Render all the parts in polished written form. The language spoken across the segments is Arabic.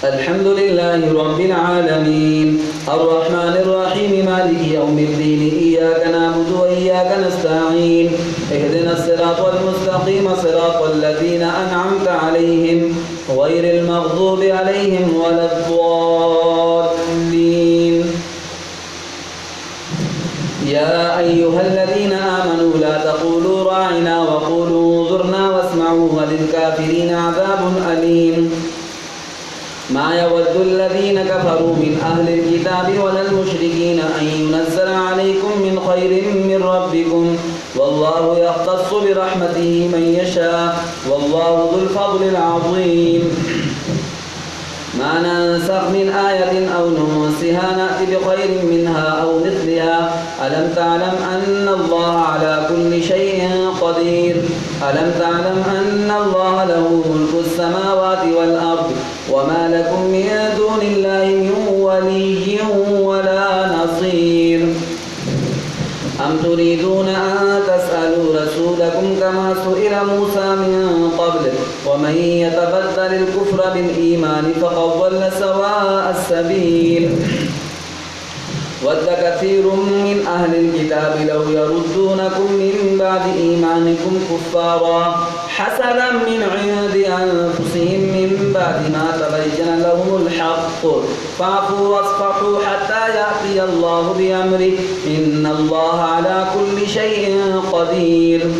الحمد لله رب العالمين الرحمن الرحيم مالك يوم الدين إياك نعبد وإياك نستعين اهدنا الصراط المستقيم صراط الذين أنعمت عليهم غير المغضوب عليهم ولا الضالين يا أيها الذين آمنوا لا تقولوا راعنا وقولوا انظرنا واسمعوا وللكافرين عذاب أليم ما يود الذين كفروا من أهل الكتاب ولا المشركين أن ينزل عليكم من خير من ربكم والله يختص برحمته من يشاء والله ذو الفضل العظيم ما ننسخ من آية أو ننسها نأتي بخير منها أو مثلها ألم تعلم أن الله على كل شيء قدير ألم تعلم أن الله له ملك السماوات والأرض وما لكم من دون الله من ولي ولا نصير أم تريدون أن تسألوا رسولكم كما سئل موسى من قبل ومن يتبدل الكفر بالإيمان فقد ضل سواء السبيل ود كثير من أهل الكتاب لو يردونكم من بعد إيمانكم كفارا حسدا من عند أنفسهم من بعد ما تبين لهم الحق فاعفوا واصفحوا حتى يأتي الله بأمره إن الله على كل شيء قدير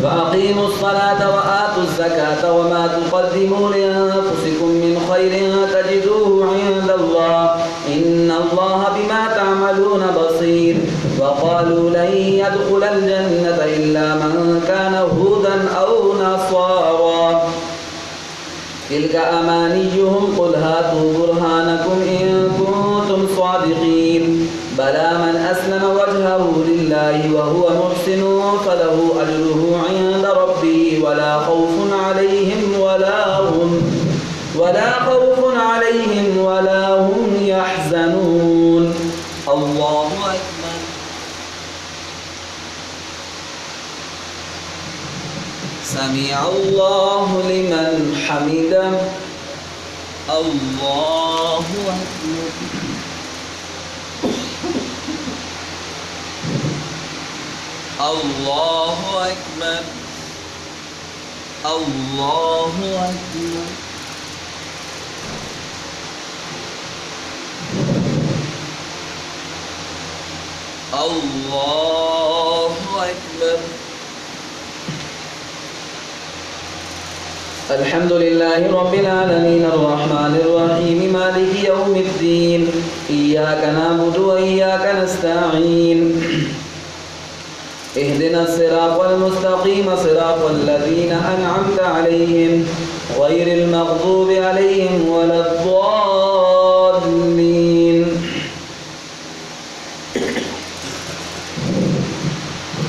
وأقيموا الصلاة وآتوا الزكاة وما تقدموا لأنفسكم من خير تجدوه عند الله إن الله بما تعملون بصير وقالوا لن يدخل الجنة إلا من كان هودا أو نصارى تلك أمانيهم قل هاتوا برهانكم إن كنتم صادقين بلى من أسلم وجهه لله وهو محسن فله أجره عند ربه ولا خوف عليهم ولا هم يحزنون الله أكبر سمع الله لمن حمده الله أكبر الله أكبر الله أكبر الله أكبر الحمد لله رب العالمين الرحمن الرحيم مالك يوم الدين إياك نعبد وإياك نستعين اهدنا الصراط المستقيم صراط الذين أنعمت عليهم غير المغضوب عليهم ولا الضالين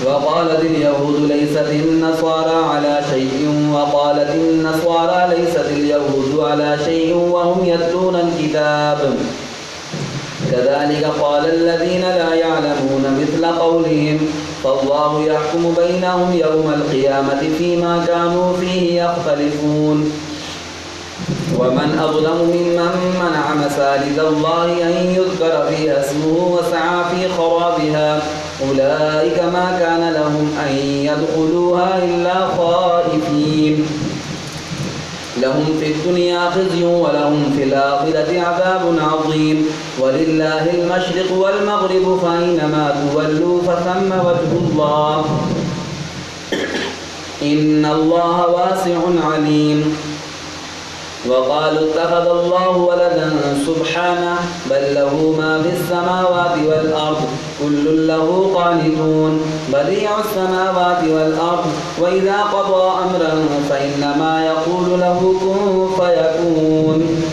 وقالت اليهود ليست النصارى على شيء وقالت النصارى ليست اليهود على شيء وهم يتلون الكتاب كذلك قال الذين لا يعلمون مثل قولهم فالله يحكم بينهم يوم القيامة فيما كانوا فيه يختلفون ومن أظلم ممن منع مساجد الله أن يذكر فيها اسمه وسعى في خرابها أولئك ما كان لهم أن يدخلوها إلا خائفين لهم في الدنيا خزي ولهم في الآخرة عذاب عظيم ولله المشرق والمغرب فأينما تولوا فثم وجه الله إن الله واسع عليم وقالوا اتخذ الله ولدا سبحانه بل له ما في السماوات والأرض كل له قانتون بديع السماوات والأرض وإذا قضى أمرا فإنما يقول له كن فيكون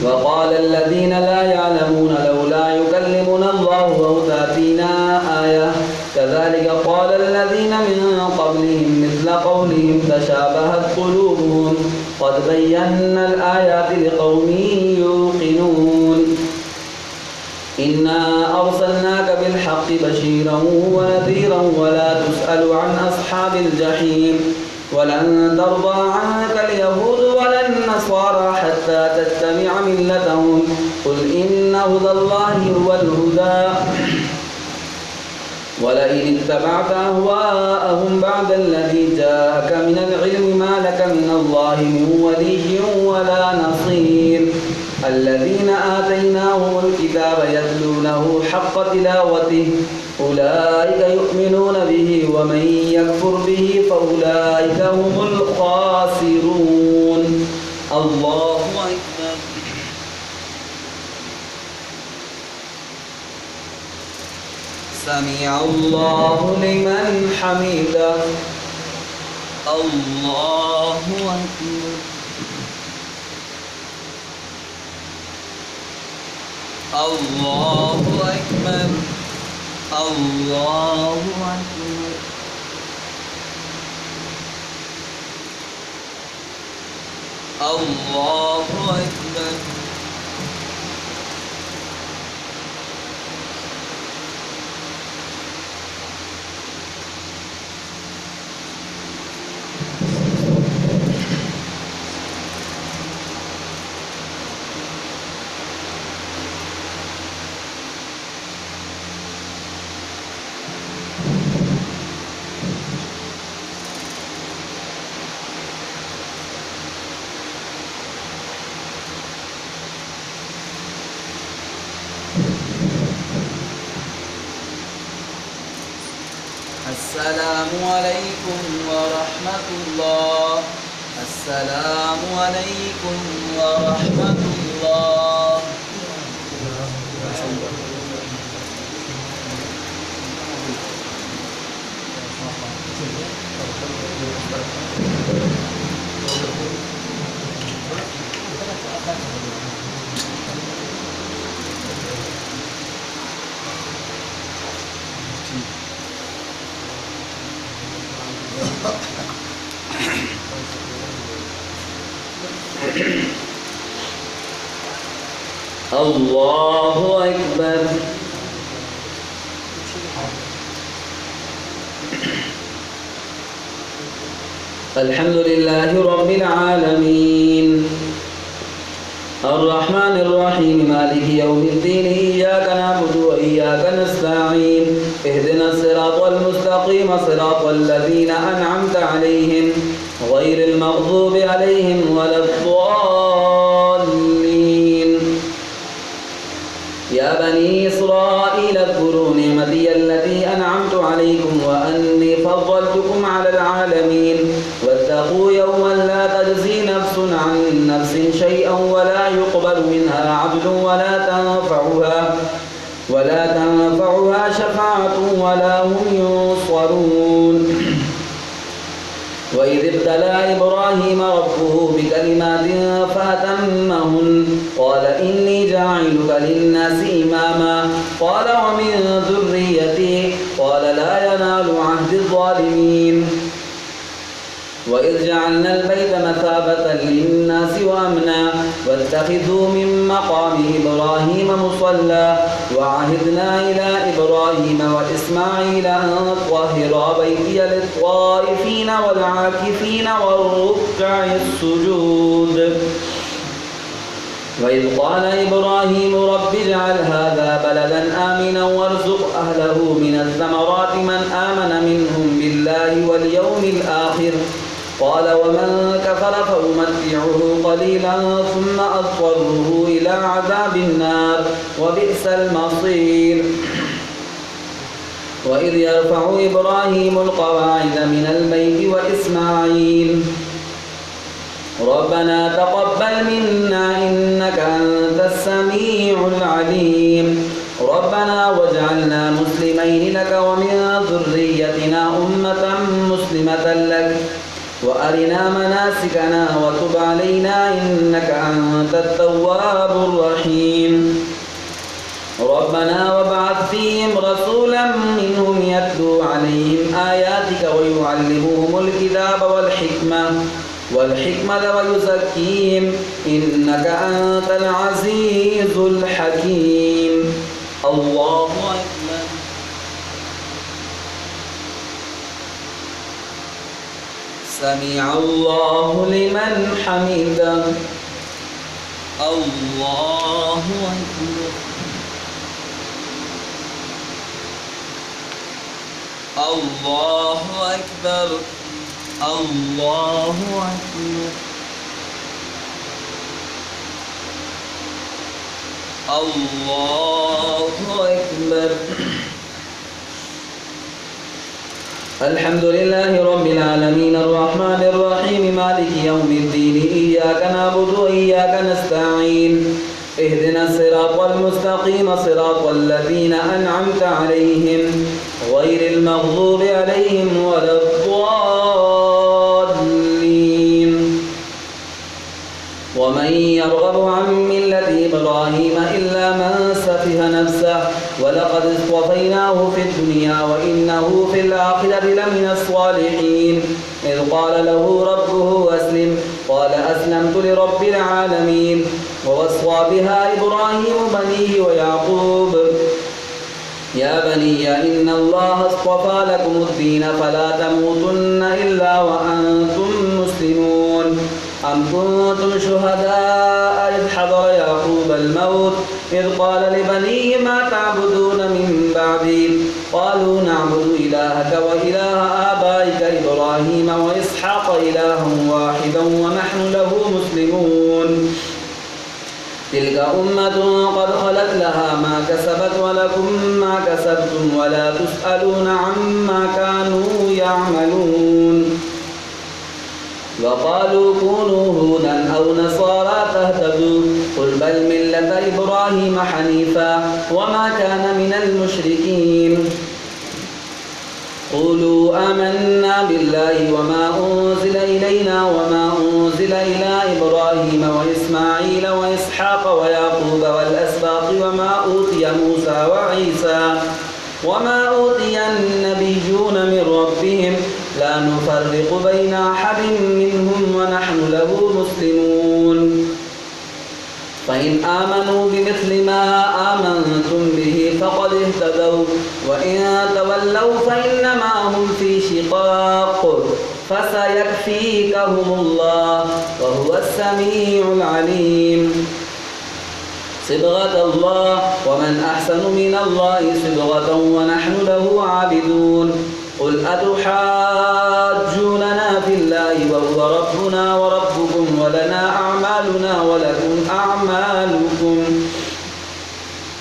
وقال الذين لا يعلمون لولا يكلمنا الله أو تأتينا آية كذلك قال الذين من قبلهم مثل قولهم تشابهت قلوبهم قد بينا الآيات لقوم يوقنون إنا أرسلناك بالحق بشيرا ونذيرا ولا تسأل عن أصحاب الجحيم ولن ترضى عنك اليهود ولا النصارى حتى تتبع ملتهم قل إن هدى الله هو الهدى ولئن اتبعت أهواءهم بعد الذي جاءك من العلم ما لك من الله من ولي ولا نصير الذين آتيناهم الكتاب يتلونه حق تلاوته أولئك يؤمنون به ومن يكفر به فأولئك هم الخاسرون. الله أكبر. سمع الله لمن حمده. الله أكبر. الله أكبر. الله أكبر. الله أكبر. السلام عليكم ورحمة الله. السلام عليكم ورحمة الله. الله أكبر. الحمد لله رب العالمين الرحمن الرحيم مالك يوم الدين إياك نعبد وإياك نستعين اهدنا الصراط المستقيم صراط الذين أنعمت عليهم غير المغضوب عليهم ولا الضالين. يا بني إسرائيل اذكروا نعمتي التي أنعمت عليكم وأني فضلتكم على العالمين واتقوا يوما لا تجزي نفس عن نفس شيئا ولا يقبل منها عدل ولا تنفعها شفاعة ولا هم ينصرون. وإذ ابتلى إبراهيم ربه بكلمات فأتمهن قال إني جاعلك للناس إماما قال ومن ذريتي قال لا ينال عهد الظالمين. وإذ جعلنا البيت مثابة للناس وأمنا واتخذوا من مقام إبراهيم مصلى وعهدنا إلى إبراهيم وإسماعيل أن طهرا بيتي للطائفين والعاكفين والركع السجود. وإذ قال إبراهيم رب اجعل هذا بلدا آمنا وارزق أهله من الثمرات من آمن منهم بالله واليوم الآخر قال ومن كفر فأمتعه قليلا ثم أضطره إلى عذاب النار وبئس المصير. وإذ يرفع إبراهيم القواعد من البيت وإسماعيل ربنا تقبل منا إنك أنت السميع العليم ربنا واجعلنا مسلمين لك ومن ذريتنا أمة مسلمة لك وأرنا مناسكنا وتب علينا إنك أنت التواب الرحيم. ربنا وابعث فيهم رسولا منهم يتلو عليهم آياتك ويعلمهم الكتاب والحكمة ويزكيهم إنك أنت العزيز الحكيم. الله أكبر. سمع الله لمن حمده الله أكبر الله أكبر الله أكبر الله أكبر. الحمد لله رب العالمين الرحمن الرحيم مالك يوم الدين إياك نعبد وإياك نستعين اهدنا الصراط المستقيم صراط الذين أنعمت عليهم غير المغضوب عليهم ولا الضالين. ومن يرغب عن ملة إبراهيم إلا من سفه نفسه ولقد اصطفيناه في الدنيا وإنه في الآخرة لمن الصالحين. إذ قال له ربه أسلم قال أسلمت لرب العالمين. ووصى بها إبراهيم بنيه ويعقوب يا بني إن الله اصطفى لكم الدين فلا تموتن إلا وأنتم مسلمون. أم كنتم شهداء إذ حضر يعقوب الموت إذ قال لبنيه ما تعبدون من بعدي قالوا نعبد إلهك وإله آبائك إبراهيم وإسحاق إلها واحدا ونحن له مسلمون. تلك أمة قد خلت لها ما كسبت ولكم ما كسبتم ولا تسألون عما كانوا يعملون. وقالوا كونوا هودا أو نصارى تهتدوا قل بل ملة إبراهيم حنيفا وما كان من المشركين. قولوا آمنا بالله وما أنزل إلينا وما أنزل إلى إبراهيم وإسماعيل وإسحاق ويعقوب والأسباط وما أوتي موسى وعيسى وما أوتي النبيون من ربهم لا نفرق بين أحد منهم ونحن له مسلمون. فإن آمنوا بمثل ما آمنتم به فقد اهتدوا وإن تولوا فإنما هم في شقاق فسيكفيكهم الله وهو السميع العليم. صبغة الله ومن أحسن من الله صبغة ونحن له عابدون. قل أتحاجوننا في الله وهو ربنا وربكم ولنا أعمالنا ولكم أعمالكم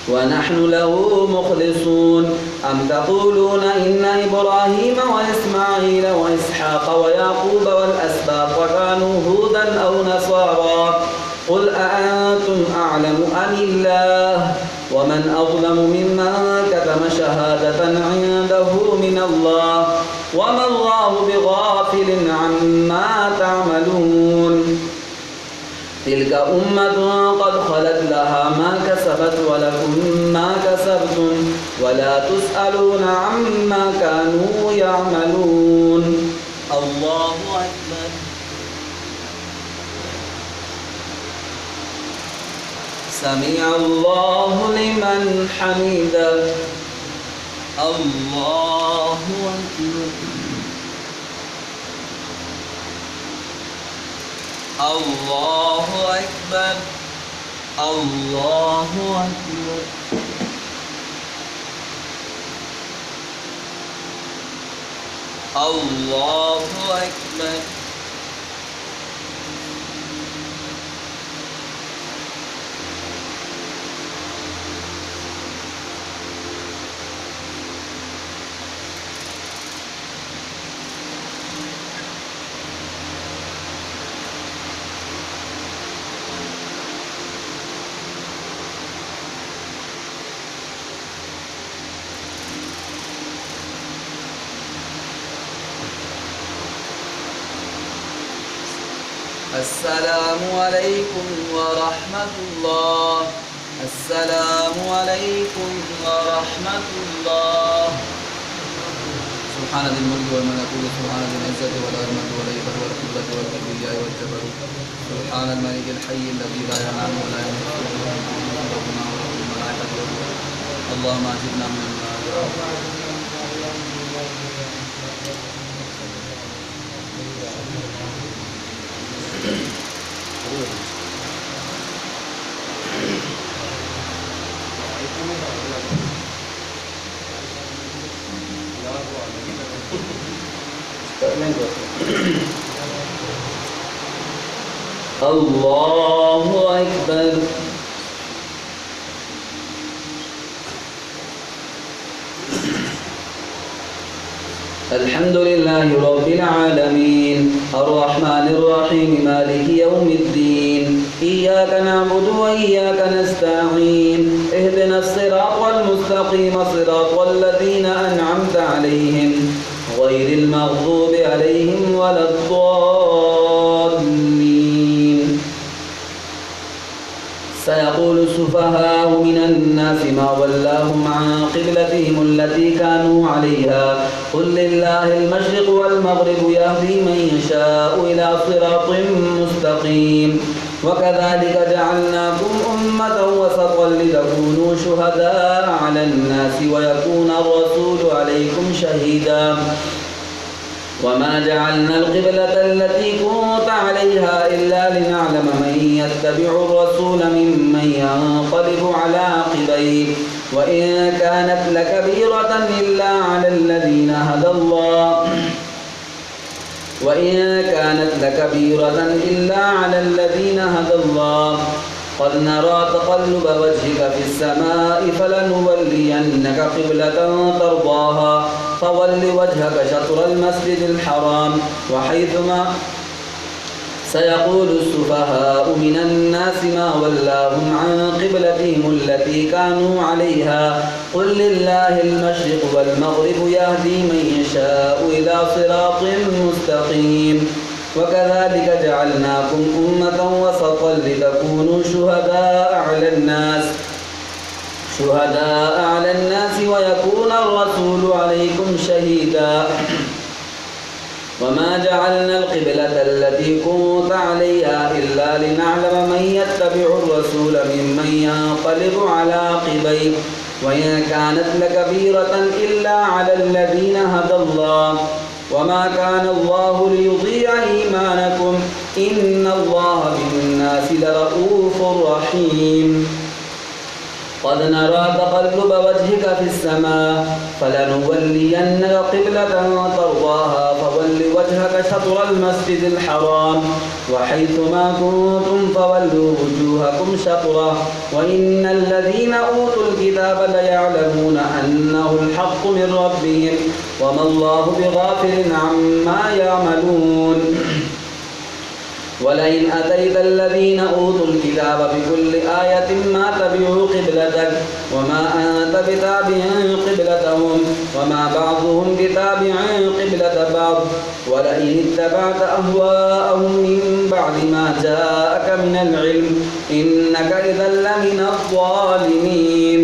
ونحن له مخلصون. أم تقولون إن إبراهيم وإسماعيل وإسحاق ويعقوب والأسباط كانوا هودا أو نصارى قل أأنتم أعلم أم الله ومن أظلم ممن كتم شهادة عنده من الله وما الله بغافل عما تعملون. تلك أمة قد خلت لها ما كسبت ولكم ما كسبتم ولا تسألون عما كانوا يعملون. الله أكبر. سمع الله لمن حمده الله أكبر. الله أكبر. الله أكبر. الله أكبر. السلام عليكم ورحمة الله. السلام عليكم ورحمة الله. سبحان ذي الملك والملكوت سبحان ذي العزة والعظمة والهيبة والقدرة والكبرياء والجبروت سبحان الملك الحي الذي لا ينام ولا يموت ربنا ورب الملائكة اللهم أجرنا من النار. الله أكبر. الحمد لله رب العالمين الرحمن الرحيم مالك يوم الدين إياك نعبد وإياك نستعين اهدنا الصراط المستقيم صراط الذين أنعمت عليهم غير المغضوب عليهم ولا الضالين. سيقول السفهاء من الناس ما ولاهم عن قبلتهم التي كانوا عليها قل لله المشرق والمغرب يهدي من يشاء إلى صراط مستقيم. وكذلك جعلناكم أمة وسطا لتكونوا شهداء على الناس ويكون الرسول عليكم شهيدا. وما جعلنا القبلة التي كنت عليها إلا لنعلم من يتبع الرسول ممن ينقلب على عقبيه وإن كانت لكبيرة إلا على الذين هدى الله قد نرى تقلب وجهك في السماء فلنولينك قبلة ترضاها فول وجهك شطر المسجد الحرام وحيثما سيقول السفهاء من الناس ما ولاهم عن قبلتهم التي كانوا عليها قل لله المشرق والمغرب يهدي من يشاء إلى صراط مستقيم. وكذلك جعلناكم أمة وسطا لتكونوا شهداء على الناس ويكون الرسول عليكم شهيدا. وما جعلنا القبلة التي كنت عليها إلا لنعلم من يتبع الرسول ممن ينقلب على عقبيه وإن كانت لكبيرة إلا على الذين هدى الله وما كان الله ليضيع إيمانكم إن الله بالناس لرؤوف رحيم. قد نرى تقلب وجهك في السماء فلنولينك قبلة ترضاها فول وجهك شطر المسجد الحرام وحيثما كنتم فولوا وجوهكم شطره وإن الذين أوتوا الكتاب ليعلمون أنه الحق من ربهم وما الله بغافل عما يعملون. ولئن أتيت الذين أوتوا الكتاب بكل آية ما تبعوا قبلتك وما أنت بتابع قبلتهم وما بعضهم بتابع قبلة بعض ولئن اتبعت أهواءهم من بعد ما جاءك من العلم إنك إذا لمن الظالمين.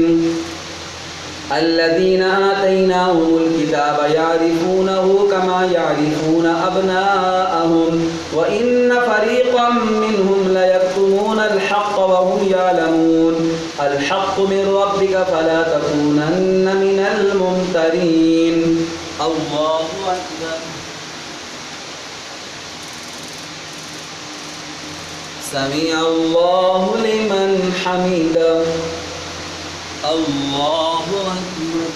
الذين آتيناهم الكتاب يعرفونه كما يعرفون أبناءهم وإن فريقا منهم ليكتمون الحق وهم يعلمون الحق من ربك فلا تكونن من الممترين. الله أكبر. سمع الله لمن حمده. الله أكبر.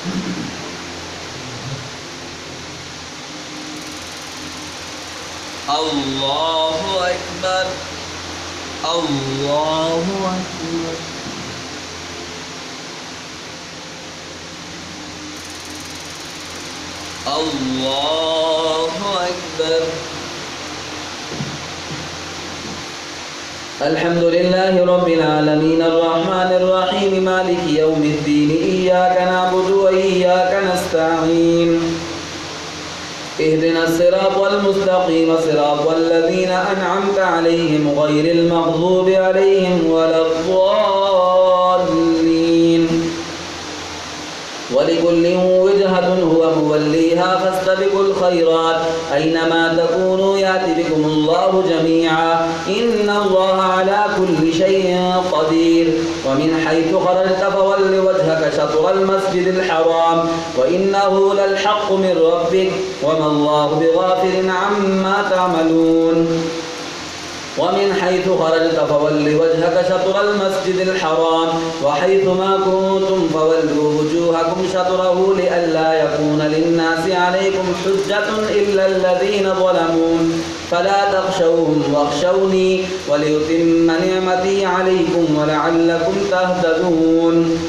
الله أكبر. الله أكبر. الله أكبر. الحمد لله رب العالمين الرحمن الرحيم مالك يوم الدين إياك نعبد وإياك نستعين اهدنا الصراط المستقيم صراط الذين أنعمت عليهم غير المغضوب عليهم ولا الضالين. ولكل وجهة هو موليها فاستبقوا الخيرات أينما تكونوا يأتي بكم الله جميعا إن الله على كل شيء قدير. ومن حيث خرجت فول وجهك شطر المسجد الحرام وإنه للحق من ربك وما الله بغافل عما تعملون. ومن حيث خرجت فول وجهك شطر المسجد الحرام وحيث ما كنتم فولوا وجوهكم شطره لئلا يكون للناس عليكم حجة إلا الذين ظلموا فلا تخشوهم واخشوني وليتم نعمتي عليكم ولعلكم تهتدون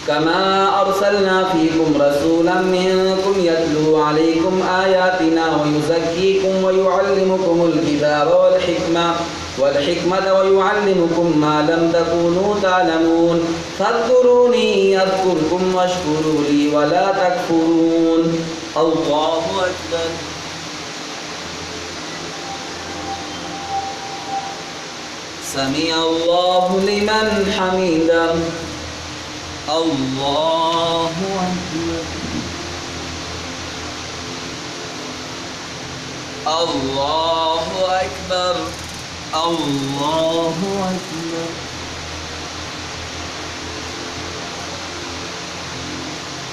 كما أرسلنا فيكم رسولا منكم يتلو عليكم آياتنا ويزكيكم ويعلمكم الكتاب والحكمة ويعلمكم ما لم تكونوا تعلمون فاذكروني يذكركم واشكروا لي ولا تكفرون الله أكبر سمع الله لمن حمده الله أكبر الله أكبر الله أكبر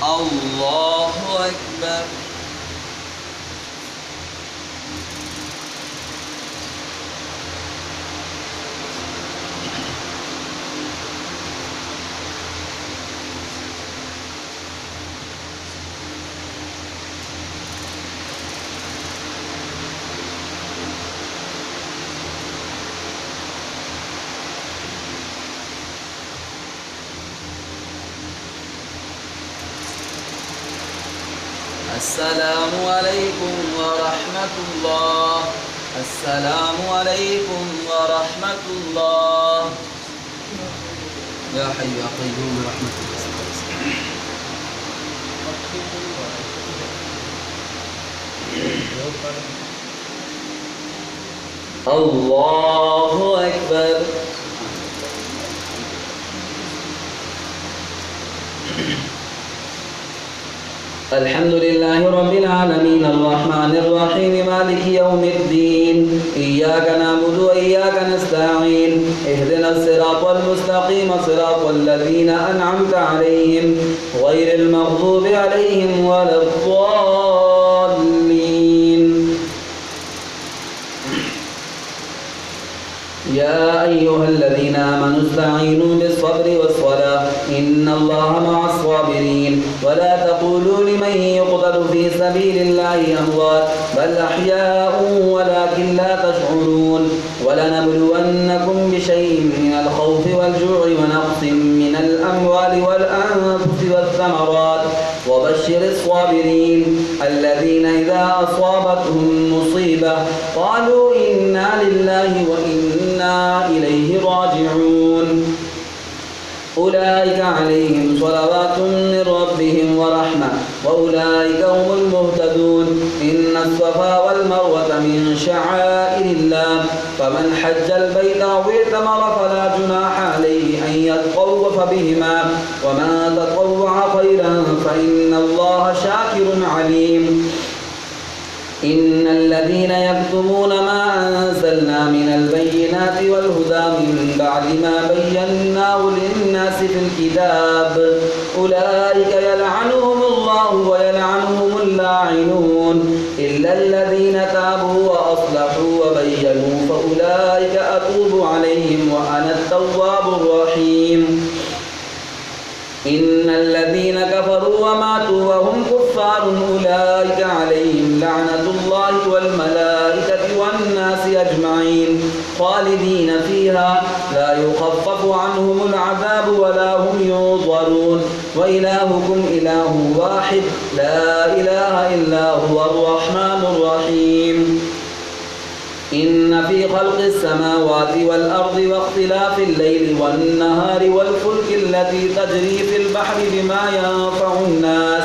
الله أكبر السلام عليكم ورحمة الله السلام عليكم ورحمة الله يا حي يا قيوم برحمتك الله أكبر الحمد لله رب العالمين الرحمن الرحيم مالك يوم الدين إياك نعبد وإياك نستعين اهدنا الصراط المستقيم صراط الذين أنعمت عليهم غير المغضوب عليهم ولا الضالين يا أيها الذين آمنوا استعينوا بالصبر والصلاة إن الله مع الصابرين ولا تقولوا لمن يقتل في سبيل الله أموات بل أحياء ولكن لا تشعرون ولنبلونكم بشيء من الخوف والجوع ونقص من الأموال والأنفس والثمرات وبشر الصابرين الذين إذا أصابتهم مصيبة قالوا إنا لله وإنا إليه راجعون أولئك عليهم صلوات من ربهم ورحمة وأولئك هم المهتدون إن الصفا والمروة من شعائر الله فمن حج البيت أو اعتمر فلا جناح عليه أن يطوف بهما ومن تطوع خيرا فإن الله شاكر عليم إن الذين يكتمون ما أنزلنا من البينات والهدى من بعد ما بيناه للناس في الكتاب أولئك يلعنهم الله ويلعنهم اللاعنون إلا الذين تابوا وأصلحوا وبينوا فأولئك أتوب عليهم وأنا التواب الرحيم إن الذين كفروا وماتوا وهم كفار أولئك عليهم لعنة الله والملائكة والناس أجمعين خالدين فيها لا يخفف عنهم العذاب ولا هم ينظرون وإلهكم إله واحد لا إله إلا هو الرحمن الرحيم إن في خلق السماوات والأرض واختلاف الليل والنهار والفلك التي تجري في البحر بما ينفع الناس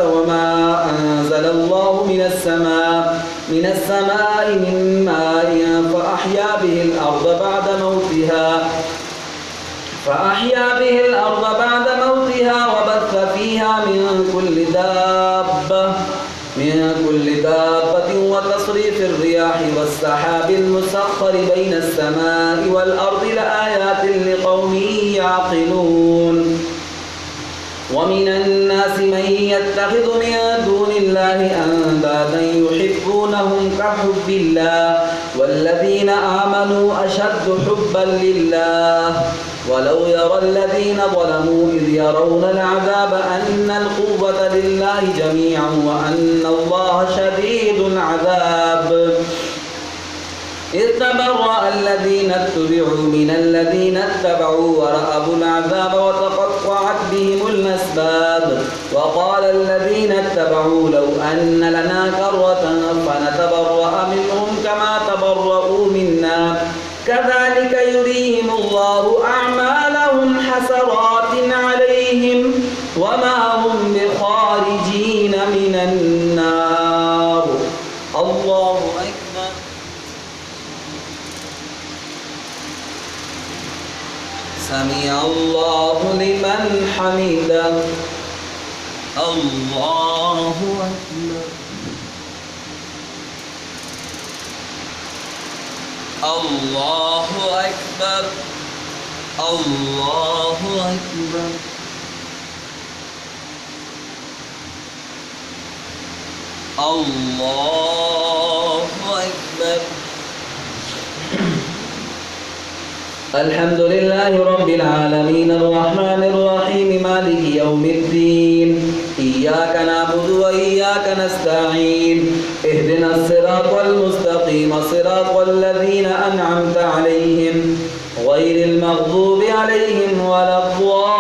وما أنزل الله من السماء من ماء فأحيا به الأرض بعد موتها وبث فيها من كل دابة وتصريف الرياح والسحاب المسخر بين السماء والأرض لآيات لقوم يعقلون ومن الناس من يتخذ من دون الله أندادا يحبونهم كحب حب الله والذين آمنوا أشد حبا لله ولو يرى الذين ظلموا إذ يرون العذاب أن القوة لله جميعا وأن الله شديد العذاب إذ تبرأ الذين اتبعوا من الذين اتبعوا ورأوا العذاب وتقطعت بهم الأسباب وقال الذين اتبعوا لو أن لنا كرة فنتبرأ منهم كما تبرؤوا منا كذلك يريهم الله أعمالهم حسرات عليهم وما هم بخارجين من النار. الله أكبر. سمع الله لمن حمده. الله أكبر. الله أكبر. الله أكبر. الله أكبر. الحمد لله رب العالمين الرحمن الرحيم مالك يوم الدين إياك نعبد وإياك نستعين اهدنا الصراط المستقيم صراط الذين أنعمت عليهم غير المغضوب عليهم ولا الضالين.